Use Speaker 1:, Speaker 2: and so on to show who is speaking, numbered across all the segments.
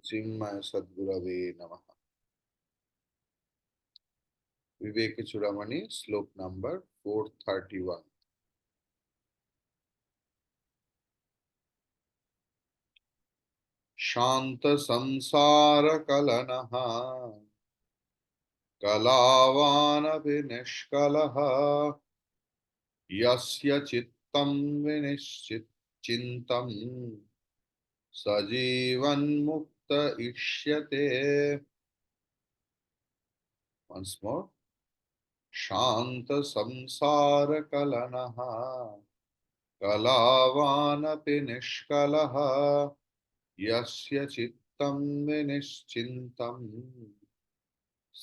Speaker 1: Chimmaya Sadgurave Namaha. Vivek Churamani, slope number 431. Shanta Samsara Kalanaha Kalavana Vinishkalaha Yasya Chittam Vinishchit Chintam Sajivan Mukta Ishyate. Once more. Shanta Samsara Kalanaha Kalavanapi Nishkalaha Yasya Chittam Vinischintam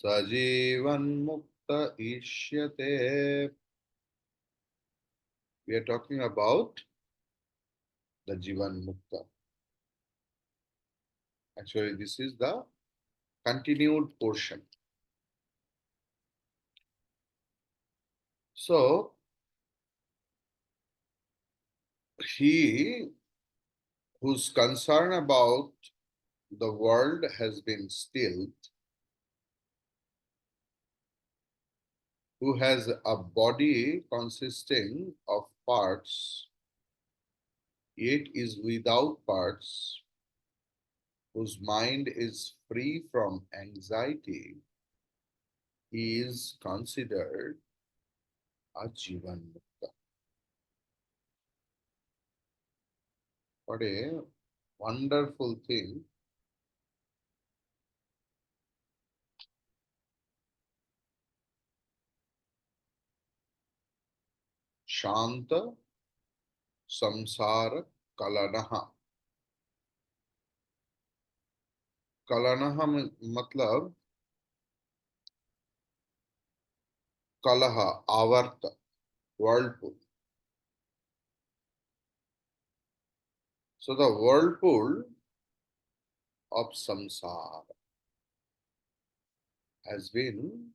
Speaker 1: Sajivan Mukta Ishyate. We are talking about the Jivan Mukta. Actually, this is the continued portion. So, he whose concern about the world has been stilled, who has a body consisting of parts, yet is without parts, whose mind is free from anxiety, he is considered a Jivan Mukta. What a wonderful thing. Shanta Samsara Kalanaha. Kalanaha matlab Kalaha, Avarta, whirlpool. So the whirlpool of samsara has been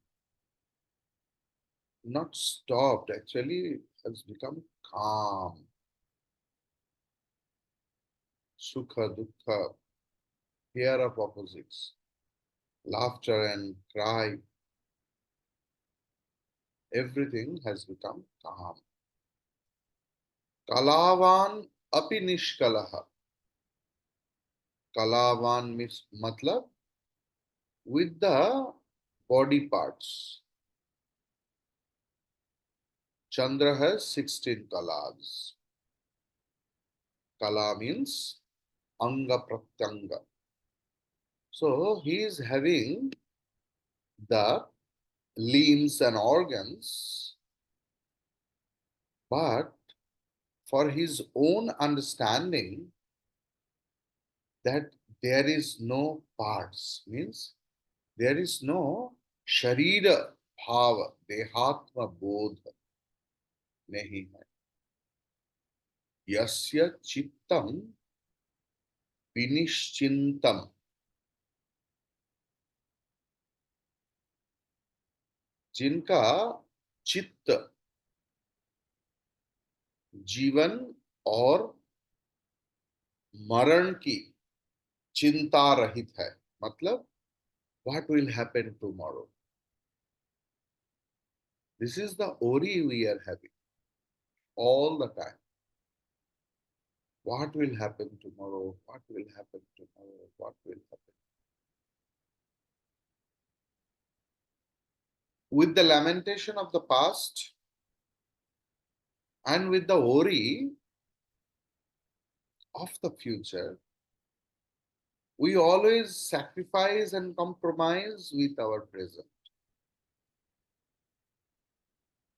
Speaker 1: not stopped, actually has become calm. Sukha, dukkha, pair of opposites, laughter and cry, everything has become calm. Kalavan api nishkalaha. Kalavan means matlab with the body parts. Chandra has 16 kalas. Kala means anga pratyanga. So he is having the limbs and organs, but for his own understanding that there is no parts, means there is no sharira bhava, dehatma bodha nahi hai. Yasya chittam vinishchintam. जिनका चित्त जीवन और मरण की चिंता रहित है, मतलब what will happen tomorrow. This is the worry we are having all the time. What will happen tomorrow? What will happen tomorrow? What will happen? With the lamentation of the past and with the worry of the future, we always sacrifice and compromise with our present.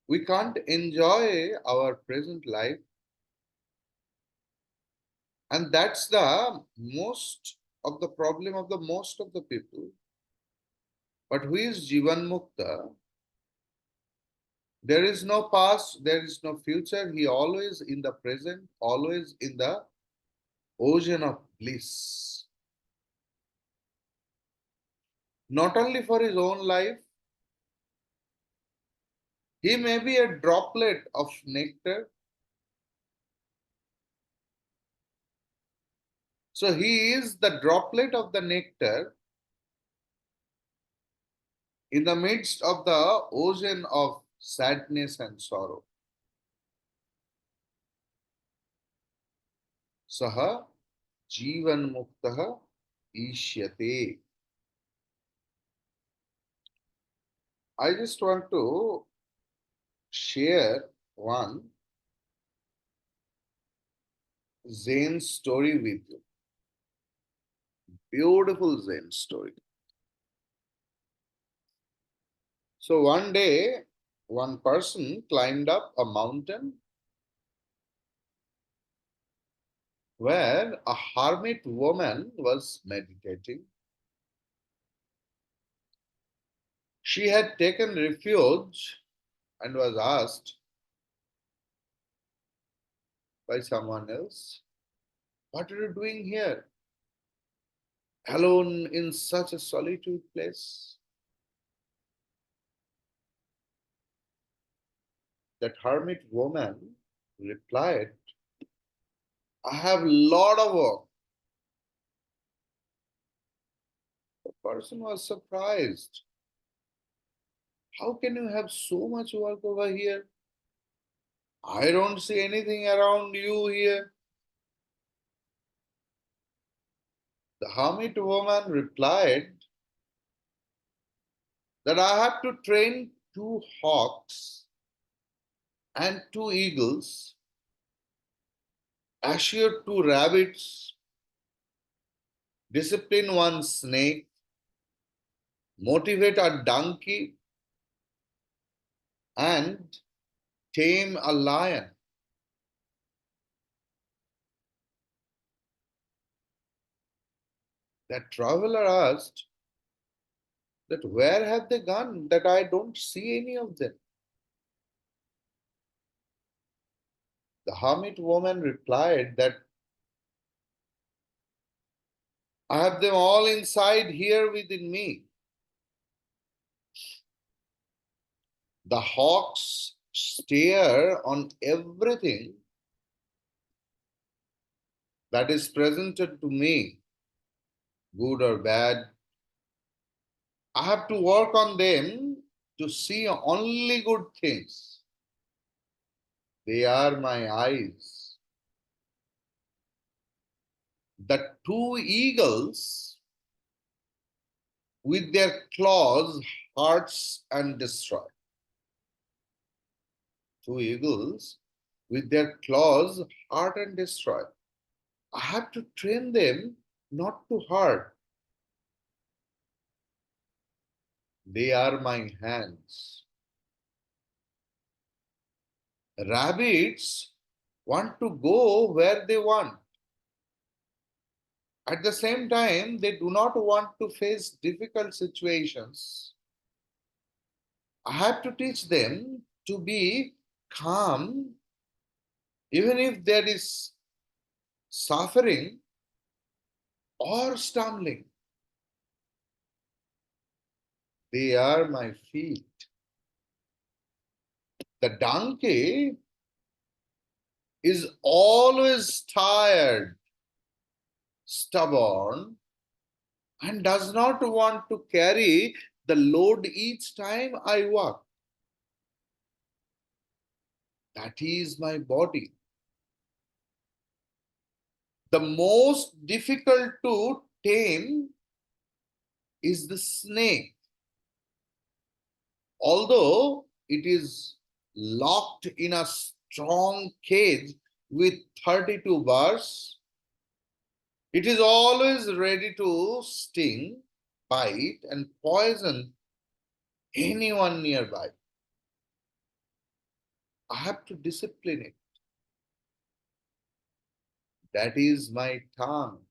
Speaker 1: We can't enjoy our present life, and that's the most of the problem of the most of the people. But who is Jivan Mukta? There is no past, there is no future. He always in the present, always in the ocean of bliss. Not only for his own life, he may be a droplet of nectar, So he is the droplet of the nectar in the midst of the ocean of sadness and sorrow. Saha Jivan Muktaha Ishyate. I just want to share one Zen story with you. Beautiful Zen story. So one day, one person climbed up a mountain where a hermit woman was meditating. She had taken refuge and was asked by someone else, "What are you doing here, alone in such a solitude place?" That hermit woman replied, "I have a lot of work." The person was surprised. "How can you have so much work over here? I don't see anything around you here." The hermit woman replied that I have to train two hawks and two eagles, assure two rabbits, discipline one snake, motivate a donkey, and tame a lion. That traveler asked that where have they gone that I don't see any of them? The hermit woman replied that I have them all inside here within me. The hawks stare on everything that is presented to me, good or bad. I have to work on them to see only good things. They are my eyes. The two eagles with their claws hurts and destroy. Two eagles with their claws hurt and destroy. I have to train them not to hurt. They are my hands. Rabbits want to go where they want. At the same time, they do not want to face difficult situations. I have to teach them to be calm even if there is suffering or stumbling. They are my feet. The donkey is always tired, stubborn, and does not want to carry the load each time I walk. That is my body. The most difficult to tame is the snake. Although it is locked in a strong cage with 32 bars, it is always ready to sting, bite, and poison anyone nearby. I have to discipline it. That is my tongue.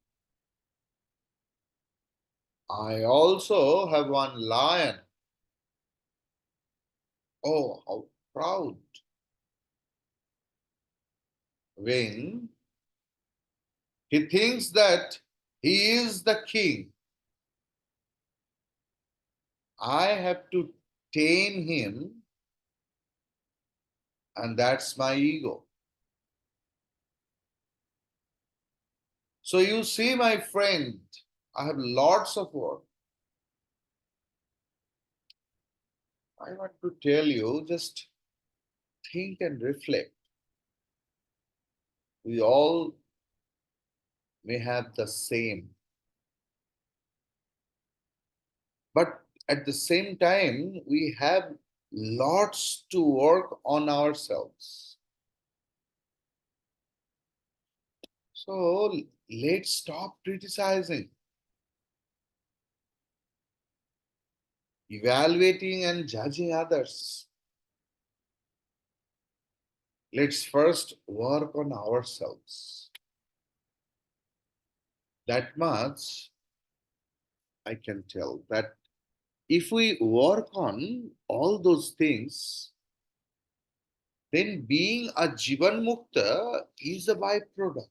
Speaker 1: I also have one lion. Oh, how proud. When he thinks that he is the king, I have to tame him, and that's my ego. So you see, my friend, I have lots of work. I want to tell you, just think and reflect. We all may have the same, but at the same time, we have lots to work on ourselves. So let's stop criticizing, evaluating, and judging others. Let's first work on ourselves. That much I can tell, that if we work on all those things, then being a Jivan Mukta is a byproduct.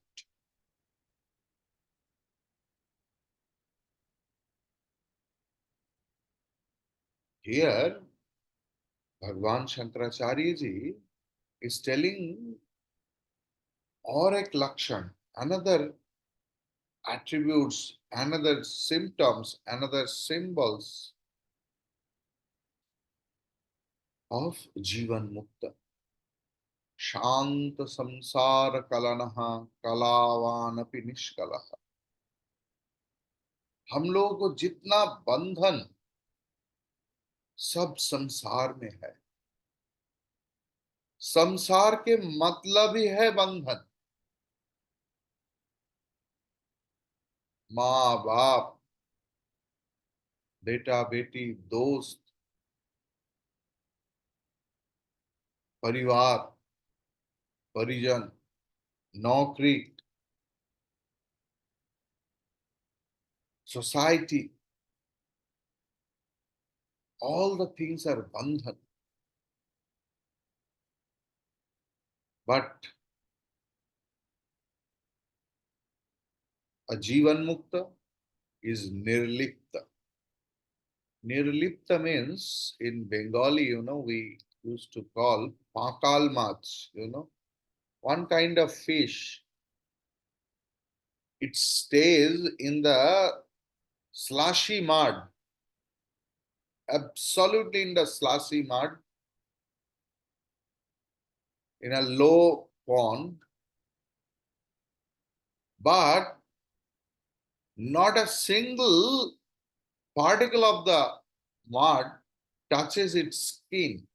Speaker 1: Here, Bhagwan Shankaracharya ji is telling or ek lakshan, another attributes, another symptoms, another symbols of Jivan Mukta. शांत संसार कलनः कलावान अपि निष्कलः. हम लोगों को जितना बंधन सब संसार में है. संसार के मतलब ही है बंधन. माँ बाप, बेटा बेटी, दोस्त, परिवार, परिजन, नौकरी, society, all the things are bandhan. But a Jivan Mukta is Nirlipta. Nirlipta means in Bengali, we used to call pakal mach, one kind of fish. It stays in the slushy mud, absolutely in the slushy mud, in a low pond, but not a single particle of the mud touches its skin.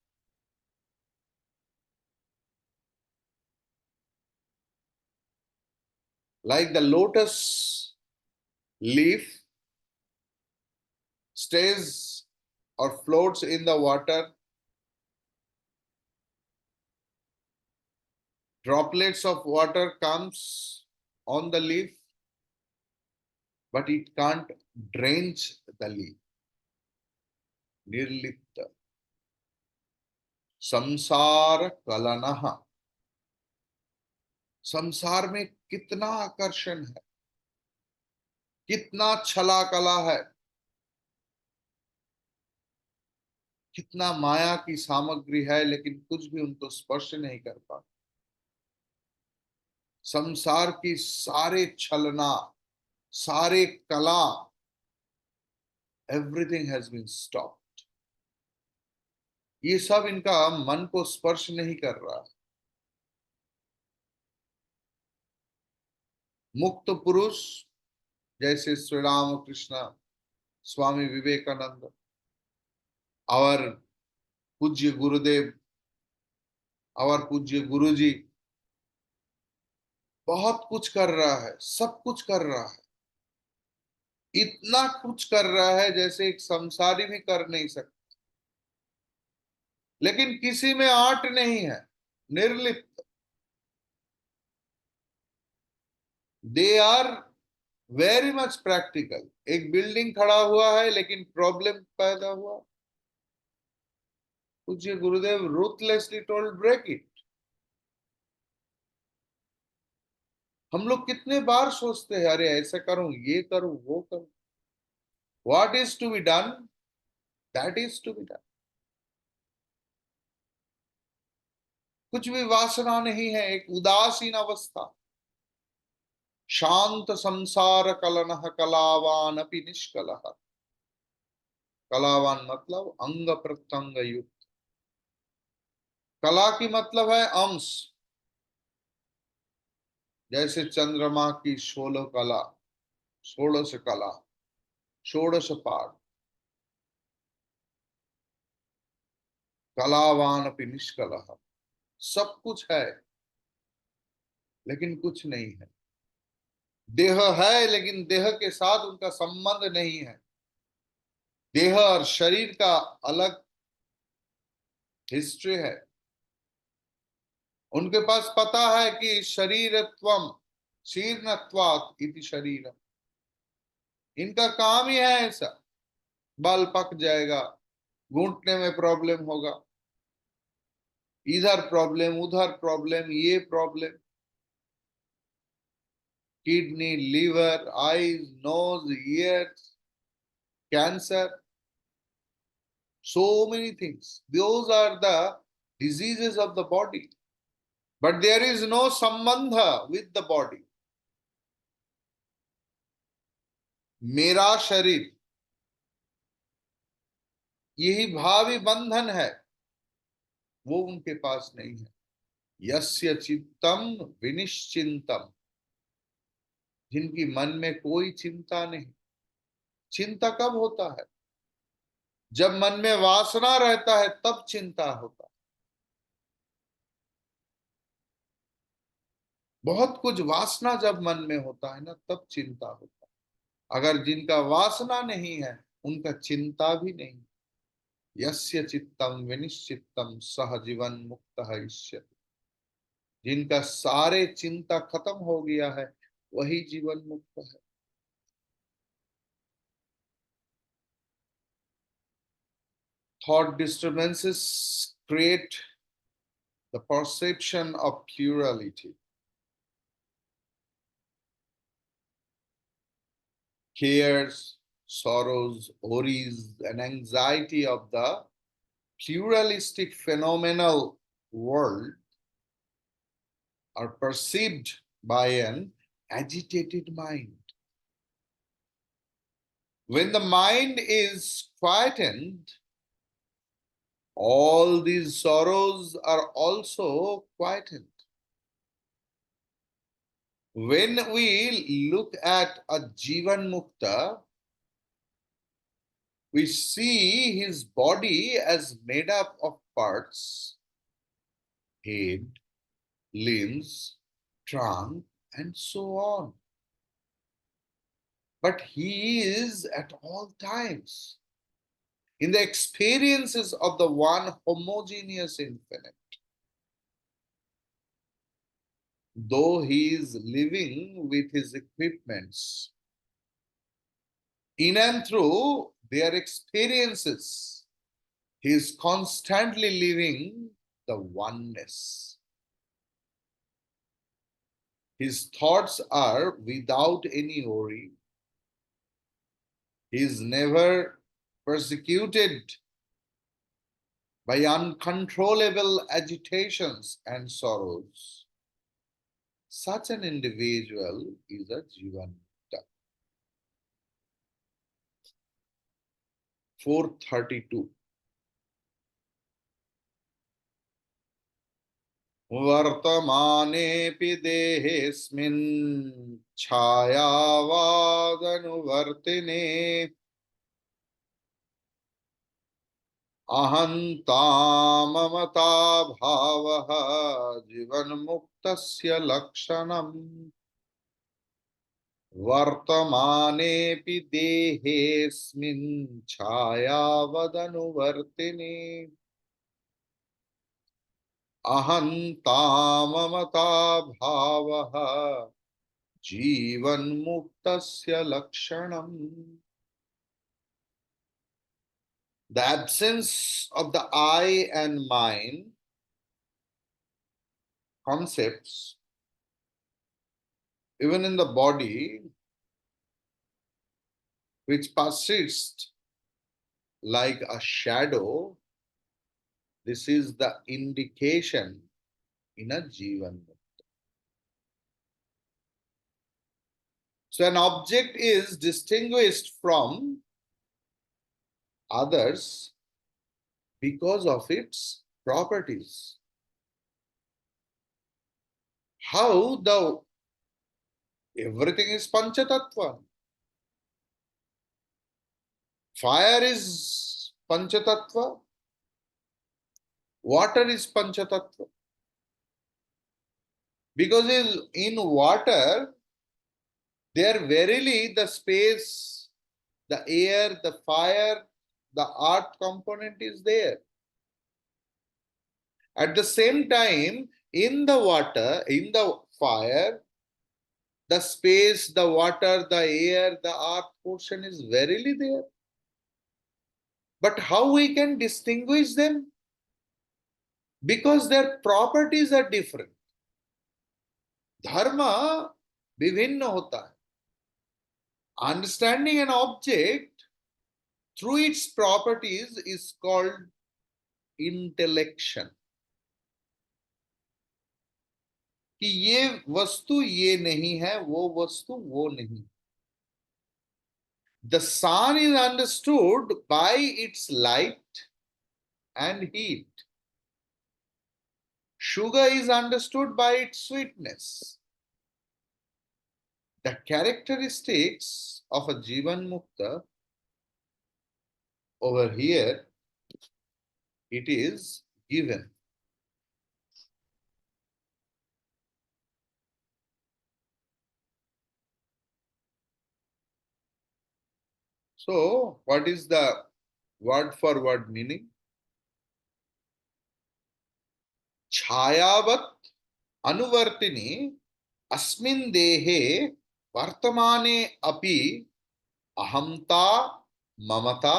Speaker 1: Like the lotus leaf stays or floats in the water, droplets of water comes on the leaf, but it can't drench the leaf. Nirlipta. संसार कलनः. संसार में कितना आकर्षण है, कितना छला कला है, कितना माया की सामग्री है, लेकिन कुछ भी उनको स्पर्श नहीं कर पाता. संसार की सारे छलना, सारे कला, एवरीथिंग हैज बीन स्टॉप्ड. ये सब इनका मन को स्पर्श नहीं कर रहा. मुक्त पुरुष जैसे श्री राम कृष्ण, स्वामी विवेकानंद, और पूज्य गुरुदेव, और पूज्य गुरु जी बहुत कुछ कर रहा है, सब कुछ कर रहा है. इतना कुछ कर रहा है जैसे एक संसारी भी कर नहीं सकता. लेकिन किसी में आर्ट नहीं है, निर्लिप्त. They are very much practical. एक बिल्डिंग खड़ा हुआ है लेकिन प्रॉब्लम पैदा हुआ, पूज्य गुरुदेव रूथलेसली टोल्ड ब्रेक इट. हम लोग कितने बार सोचते हैं, अरे ऐसा करूं, ये करूं, वो करूं. What is to be done, that is to be done. कुछ भी वासना नहीं है, एक उदासीन अवस्था. शांत संसार कलनः कलावान अपि निष्कलः। कलावान मतलब अंग प्रत्यंग युक्त। कला की मतलब है अंश। जैसे चंद्रमा की 16 कला, 16 कला, 16 पाठ। कलावान अपि निष्कलः। सब कुछ है लेकिन कुछ नहीं है। देह है लेकिन देह के साथ उनका संबंध नहीं है। देह और शरीर का अलग हिस्ट्री है। उनके पास पता है कि शरीरत्वम शीर्णत्वात् इति शरीरम। इनका काम ही है ऐसा। बाल पक जाएगा, घुटने में प्रॉब्लम होगा, इधर प्रॉब्लम उधर प्रॉब्लम, ये problem, kidney, liver, eyes, nose, ears, cancer, so many things. Those are the diseases of the body. But there is no sambandha with the body. मेरा शरीर, यही भावी बंधन है, वो उनके पास नहीं है। यस्य चित्तम विनिश्चिंतम, जिनकी मन में कोई चिंता नहीं। चिंता कब होता है? जब मन में वासना रहता है तब चिंता होता है। बहुत कुछ वासना जब मन में होता है ना, तब चिंता होता है। अगर जिनका वासना नहीं है, उनका चिंता भी नहीं। यस्य चित्तम विनिश्चित्तम सह जीवन मुक्त इष्यति। जिनका सारे चिंता खत्म हो गया है, वही जीवन मुक्त है। Thought disturbances create the perception of plurality. Cares, sorrows, worries, and anxiety of the pluralistic phenomenal world are perceived by an agitated mind. When the mind is quietened, all these sorrows are also quietened. When we look at a Jivan Mukta, we see his body as made up of parts: head, limbs, trunk, and so on. But he is at all times in the experiences of the one homogeneous infinite. Though he is living with his equipments, in and through their experiences, he is constantly living the oneness. His thoughts are without any worry. He is never persecuted by uncontrollable agitations and sorrows. Such an individual is a Jivanta. 432. वर्तमानेऽपि देहेऽस्मिन् छायावादनुवर्तिने अहन्ता भावः जीवन्मुक्तस्य लक्षणम्। वर्तमानेऽपि देहेऽस्मिन् छायावदनुवर्तिने अहन्ता भावः जीवन्मुक्तस्य लक्षणम्। The absence of the I and mine concepts, even in the body, which persists like a shadow, this is the indication in a Jivan. So an object is distinguished from others because of its properties. How the everything is Panchatattva. Fire is Panchatattva, water is Panchatattva. Because in water, there verily the space, the air, the fire, the earth component is there. At the same time, in the water, in the fire, the space, the water, the air, the earth portion is verily there. But how we can distinguish them? Because their properties are different. धर्म विभिन्न होता है. Understanding an object through its properties is called intellection. कि ये वस्तु ये नहीं है, वो वस्तु वो नहीं. The sun is understood by its light and heat. Sugar is understood by its sweetness. The characteristics of a Jivan Mukta over here, it is given. So, what is the word for word meaning? Chayavat anuvartini अस्मिन् देहे वर्तमाने अपि अहंता ममता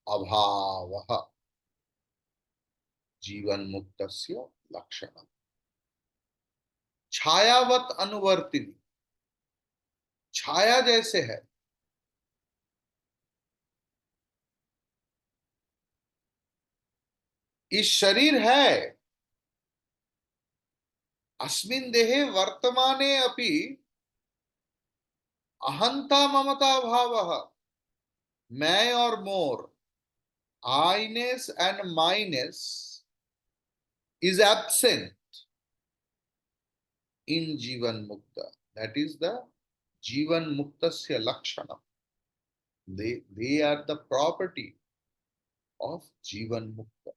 Speaker 1: अभावः जीवन मुक्तस्य लक्षणम्. छायावत अनुवर्तिनी, छाया जैसे है. इस शरीर है. अस्मिन् देहे वर्तमाने अपि अहंता ममता भावः. मैं और मोर, I-ness and my-ness is absent in Jivan Mukta. That is the Jivan Muktasya Lakshanam. They are the property of Jivan Mukta.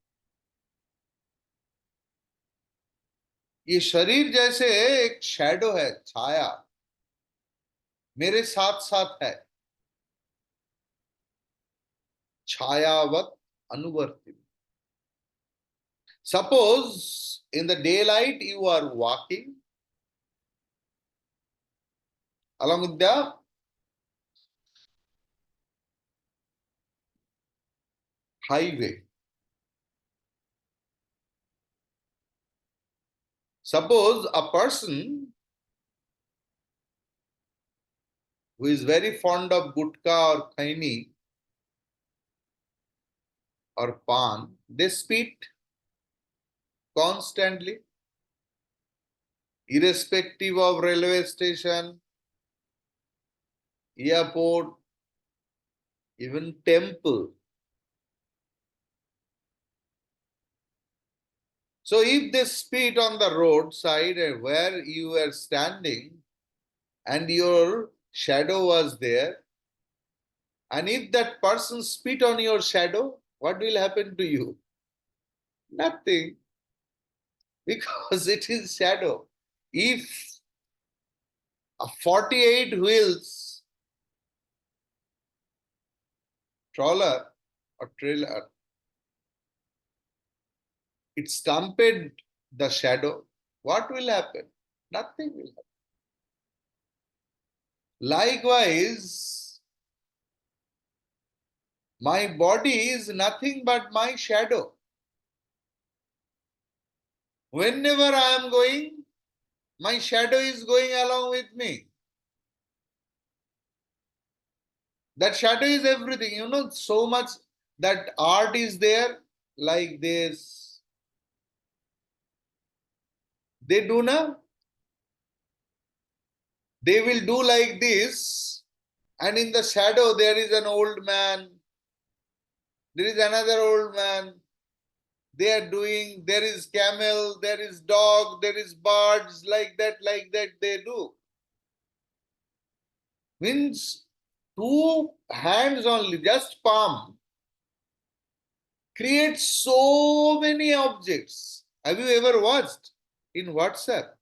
Speaker 1: ये शरीर जैसे एक शैडो है, छाया मेरे साथ साथ है. छायावत अनुवर्तिनी. Suppose in the daylight you are walking along with the highway. Suppose a person who is very fond of gutka or khaini or pan, they spit constantly, irrespective of railway station, airport, even temple. So if they spit on the roadside where you were standing and your shadow was there, and if that person spit on your shadow, what will happen to you? Nothing, because it is shadow. If a 48 wheels trawler or trailer, it stumped the shadow, what will happen? Nothing will happen. Likewise, my body is nothing but my shadow. Whenever I am going, my shadow is going along with me. That shadow is everything. You know, so much that art is there like this. They do not. They will do like this, and in the shadow there is an old man, there is another old man. They are doing, there is camel, there is dog, there is birds, like that they do. Means two hands only, just palm, creates so many objects. Have you ever watched in WhatsApp?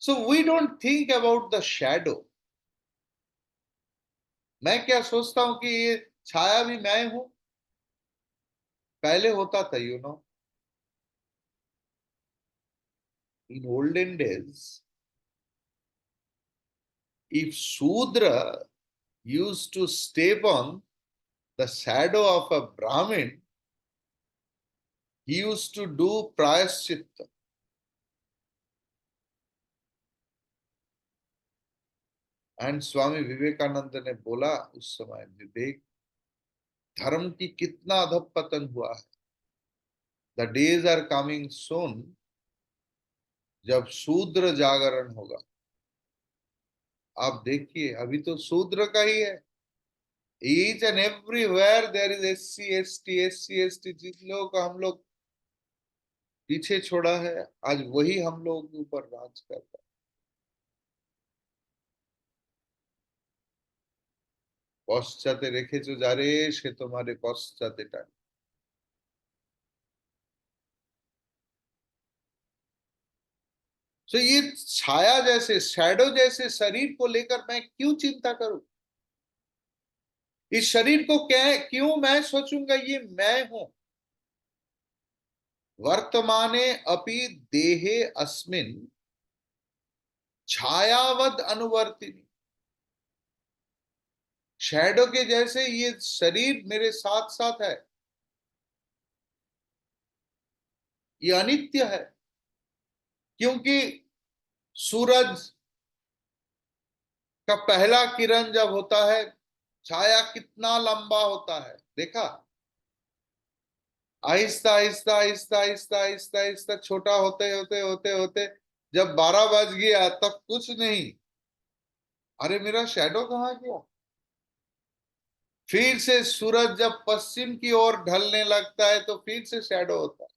Speaker 1: So we don't think about the shadow. मैं क्या सोचता हूं कि ये छाया भी मैं हूं. पहले होता था, in olden days, if Shudra used to step on the shadow of a Brahmin, he used to do prayaschitta. And Swami Vivekananda ने बोला उस समय, देख धर्म की कितना अधपतन हुआ है. The days are coming soon जब शूद्र जागरण होगा. आप देखिए, अभी तो शूद्र का ही है. Each and everywhere there is SC, ST, SC, ST. जिन लोगों को हम लोग पीछे छोड़ा है, आज वही हम लोगों के ऊपर राज करता है. পশ্চাতে রেখেছো যারে, সে তোমারে পশ্চাতে টানে. तो ये छाया जैसे, शैडो जैसे शरीर को लेकर मैं क्यों चिंता करूं? इस शरीर को क्या, क्यों मैं सोचूंगा ये मैं हूं? वर्तमाने अपि देहे अस्मिन छायावद अनुवर्तिनी. शैडो के जैसे ये शरीर मेरे साथ साथ है. ये अनित्य है, क्योंकि सूरज का पहला किरण जब होता है, छाया कितना लंबा होता है, देखा? आहिस्ता आहिस्ता आहिस्ता आहिस्ता आहिस्ता आहिस्ता छोटा होते होते होते होते जब 12 बज गया तब कुछ नहीं. अरे मेरा शैडो कहाँ गया? फिर से सूरज जब पश्चिम की ओर ढलने लगता है तो फिर से शैडो होता है.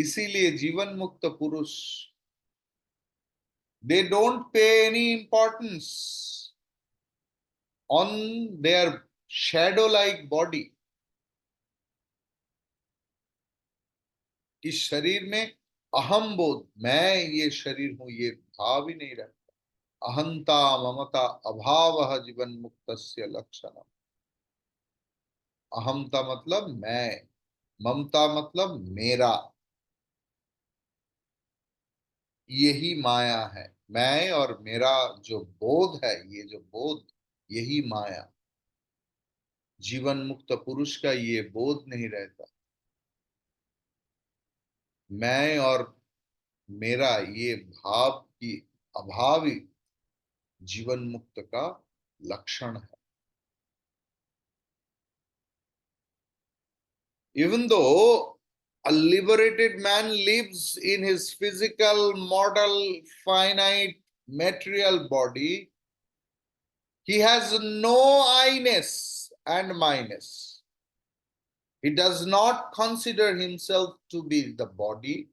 Speaker 1: इसीलिए जीवन मुक्त पुरुष, they don't pay any importance on their shadow like body. इस शरीर में अहम बोध, मैं ये शरीर हूं, ये भाव ही नहीं रहता. अहंता ममता अभाव जीवन मुक्तस्य लक्षणम. अहमता मतलब मैं, ममता मतलब मेरा. यही माया है. मैं और मेरा जो बोध है, ये जो बोध, यही माया. जीवन मुक्त पुरुष का ये बोध नहीं रहता. मैं और मेरा ये भाव की अभाव ही जीवन मुक्त का लक्षण है. Even though a liberated man lives in his physical, mortal, finite, material body, he has no I-ness and myness. He does not consider himself to be the body,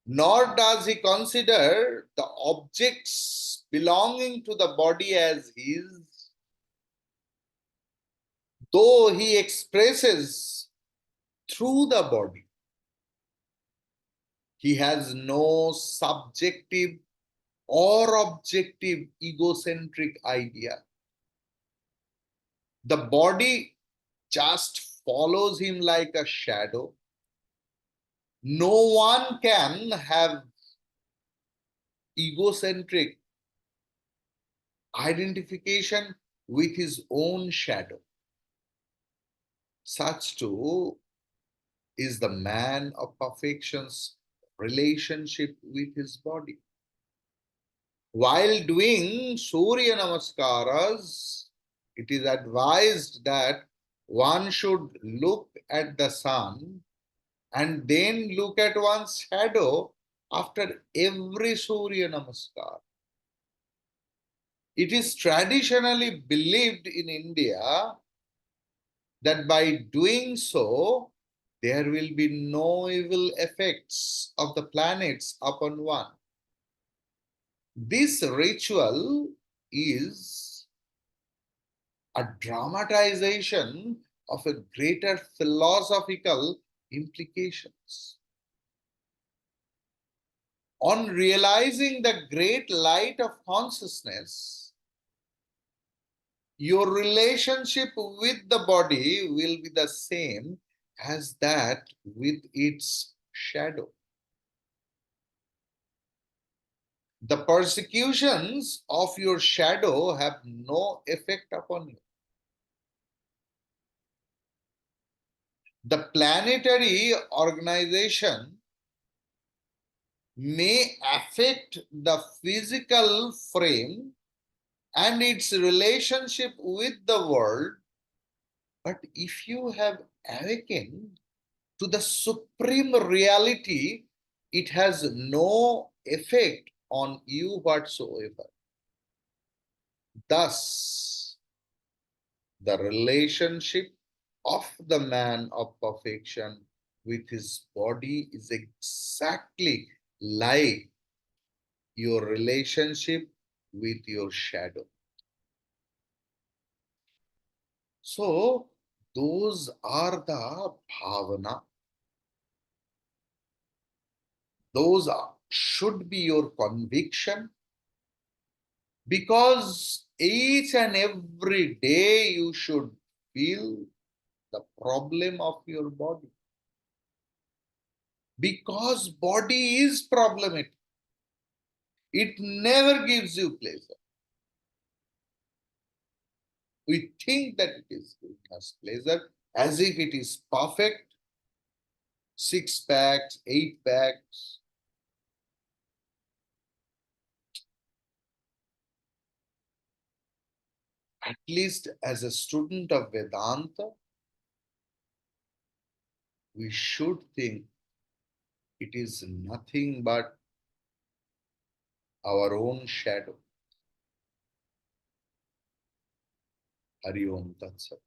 Speaker 1: nor does he consider the objects belonging to the body as his, though he expresses through the body. He has no subjective or objective egocentric idea. The body just follows him like a shadow. No one can have egocentric identification with his own shadow. Such too is the man of perfection's relationship with his body. While doing Surya Namaskaras, It is advised that one should look at the sun and then look at one's shadow after every Surya Namaskar. It is traditionally believed in India that by doing so, there will be no evil effects of the planets upon one. This ritual is a dramatization of a greater philosophical implications. On realizing the great light of consciousness, your relationship with the body will be the same as that with its shadow. The persecutions of your shadow have no effect upon you. The planetary organization may affect the physical frame and its relationship with the world, but if you have awakened to the supreme reality, it has no effect on you whatsoever. Thus, the relationship of the man of perfection with his body is exactly like your relationship with your shadow. So, those are the bhavana. Should be your conviction, because each and every day you should feel the problem of your body, because body is problematic. It never gives you pleasure. We think that it is giving us pleasure as if it is perfect, six packs, eight packs. At least as a student of Vedanta, we should think it is nothing but our own shadow. Hari Om Tat Sat.